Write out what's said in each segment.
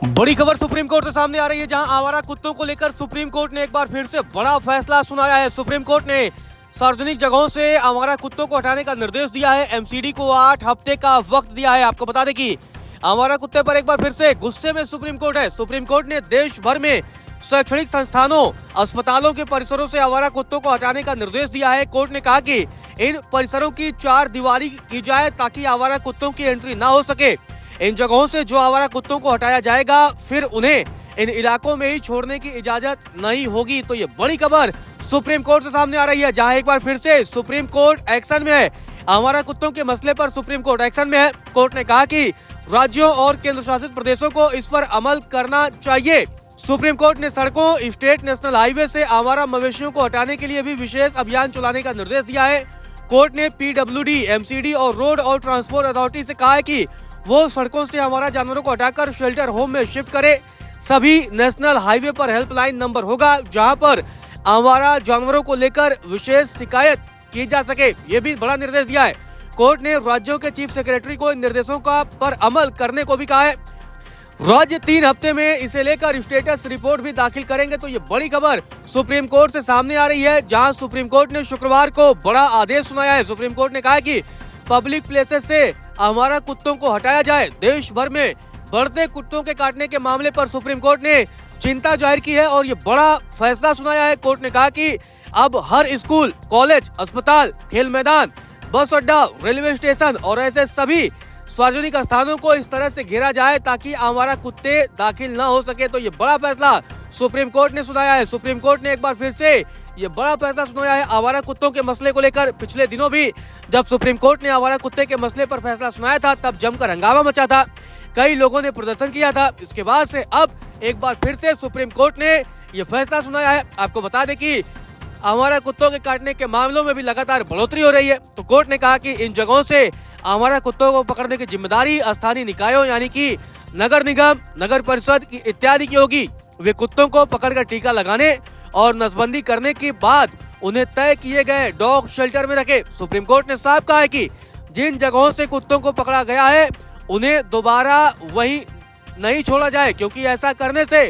बड़ी खबर supreme court से सामने आ रही है, जहां आवारा कुत्तों को लेकर सुप्रीम कोर्ट ने एक बार फिर से बड़ा फैसला सुनाया है। सुप्रीम कोर्ट ने सार्वजनिक जगहों से आवारा कुत्तों को हटाने का निर्देश दिया है। एमसीडी को 8 हफ्ते का वक्त दिया है। आपको बता दें कि आवारा कुत्ते पर एक बार फिर से गुस्से में सुप्रीम कोर्ट है। सुप्रीम कोर्ट ने देश भर में शैक्षणिक संस्थानों, अस्पतालों के परिसरों से आवारा कुत्तों को हटाने का निर्देश दिया है। कोर्ट ने कहा कि इन परिसरों की 4 दीवारी की जाए ताकि आवारा कुत्तों की एंट्री न हो सके। इन जगहों से जो आवारा कुत्तों को हटाया जाएगा, फिर उन्हें इन इलाकों में ही छोड़ने की इजाजत नहीं होगी। तो ये बड़ी खबर सुप्रीम कोर्ट से सामने आ रही है, जहां एक बार फिर से सुप्रीम कोर्ट एक्शन में है। आवारा कुत्तों के मसले पर सुप्रीम कोर्ट एक्शन में है। कोर्ट ने कहा कि राज्यों और केंद्र शासित प्रदेशों को इस पर अमल करना चाहिए। सुप्रीम कोर्ट ने सड़कों, स्टेट नेशनल हाईवे से आवारा मवेशियों को हटाने के लिए भी विशेष अभियान चलाने का निर्देश दिया है। कोर्ट ने पीडब्ल्यूडी, एमसीडी और रोड और ट्रांसपोर्ट अथॉरिटी से कहा है कि वो सड़कों से आवारा जानवरों को हटाकर शेल्टर होम में शिफ्ट करे। सभी नेशनल हाईवे पर हेल्पलाइन नंबर होगा, जहां पर आवारा जानवरों को लेकर विशेष शिकायत की जा सके। ये भी बड़ा निर्देश दिया है। कोर्ट ने राज्यों के चीफ सेक्रेटरी को इन निर्देशों का पर अमल करने को भी कहा है। राज्य 3 हफ्ते में इसे लेकर स्टेटस रिपोर्ट भी दाखिल करेंगे। तो ये बड़ी खबर सुप्रीम कोर्ट से सामने आ रही है, जहां सुप्रीम कोर्ट ने शुक्रवार को बड़ा आदेश सुनाया है। सुप्रीम कोर्ट ने कहा है कि पब्लिक प्लेसेस से आवारा कुत्तों को हटाया जाए। देश भर में बढ़ते कुत्तों के काटने के मामले पर सुप्रीम कोर्ट ने चिंता जाहिर की है और ये बड़ा फैसला सुनाया है। कोर्ट ने कहा कि अब हर स्कूल, कॉलेज, अस्पताल, खेल मैदान, बस अड्डा, रेलवे स्टेशन और ऐसे सभी सार्वजनिक स्थानों को इस तरह से घेरा जाए ताकि आवारा कुत्ते दाखिल न हो सके। तो ये बड़ा फैसला सुप्रीम कोर्ट ने सुनाया है। सुप्रीम कोर्ट ने एक बार फिर से ये बड़ा फैसला सुनाया है आवारा कुत्तों के मसले को लेकर। पिछले दिनों भी जब सुप्रीम कोर्ट ने आवारा कुत्ते के मसले पर फैसला सुनाया था, तब जमकर हंगामा मचा था, कई लोगों ने प्रदर्शन किया था। इसके बाद से अब एक बार फिर से सुप्रीम कोर्ट ने ये फैसला सुनाया है। आपको बता दें कि आवारा कुत्तों के काटने के मामलों में भी लगातार बढ़ोतरी हो रही है। तो कोर्ट ने कहा कि इन जगहों से आवारा कुत्तों को पकड़ने की जिम्मेदारी स्थानीय निकायों यानी कि नगर निगम, नगर परिषद की इत्यादि की होगी। वे कुत्तों को पकड़कर टीका लगाने और नसबंदी करने के बाद उन्हें तय किए गए डॉग शेल्टर में रखे। सुप्रीम कोर्ट ने साफ कहा है कि जिन जगहों से कुत्तों को पकड़ा गया है, उन्हें दोबारा वहीं नहीं छोड़ा जाए, क्योंकि ऐसा करने से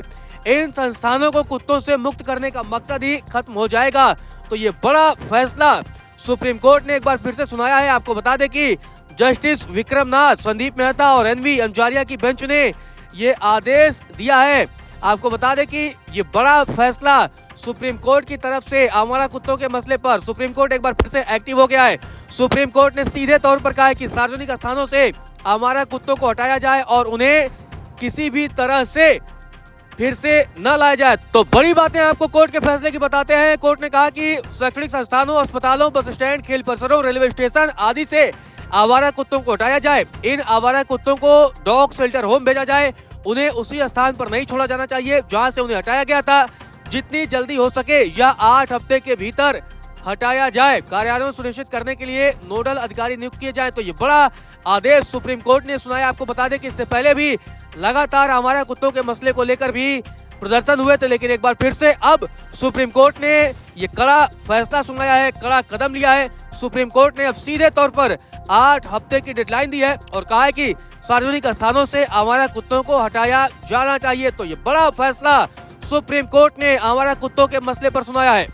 इन संस्थानों को कुत्तों से मुक्त करने का मकसद ही खत्म हो जाएगा। तो ये बड़ा फैसला सुप्रीम कोर्ट ने एक बार फिर से सुनाया है। आपको बता दें कि जस्टिस विक्रम नाथ, संदीप मेहता और एनवी अंजारिया की बेंच ने ये आदेश दिया है। आपको बता दें कि ये बड़ा फैसला सुप्रीम कोर्ट की तरफ से आवारा कुत्तों के मसले पर सुप्रीम कोर्ट एक बार फिर से एक्टिव हो गया है। सुप्रीम कोर्ट ने सीधे तौर पर कहा है कि सार्वजनिक स्थानों से आवारा कुत्तों को हटाया जाए और उन्हें किसी भी तरह से फिर से न लाया जाए। तो बड़ी बातें आपको कोर्ट के फैसले की बताते हैं। कोर्ट ने कहा कि शैक्षणिक संस्थानों, अस्पतालों, बस स्टैंड, खेल परिसरों, रेलवे स्टेशन आदि से आवारा कुत्तों को हटाया जाए। इन आवारा कुत्तों को डॉग शेल्टर होम भेजा जाए। उन्हें उसी स्थान पर नहीं छोड़ा जाना चाहिए जहां से उन्हें हटाया गया था। जितनी जल्दी हो सके या 8 हफ्ते के भीतर हटाया जाए। कार्यान्वयन सुनिश्चित करने के लिए नोडल अधिकारी नियुक्त किए जाए। तो ये बड़ा आदेश सुप्रीम कोर्ट ने सुनाया। आपको बता दें कि इससे पहले भी लगातार आवारा कुत्तों के मसले को लेकर भी प्रदर्शन हुए थे, लेकिन एक बार फिर से अब सुप्रीम कोर्ट ने ये कड़ा फैसला सुनाया है, कड़ा कदम लिया है। सुप्रीम कोर्ट ने अब सीधे तौर पर 8 हफ्ते की डेडलाइन दी है और कहा है कि सार्वजनिक स्थानों से आवारा कुत्तों को हटाया जाना चाहिए। तो ये बड़ा फैसला सुप्रीम कोर्ट ने आवारा कुत्तों के मसले पर सुनाया है।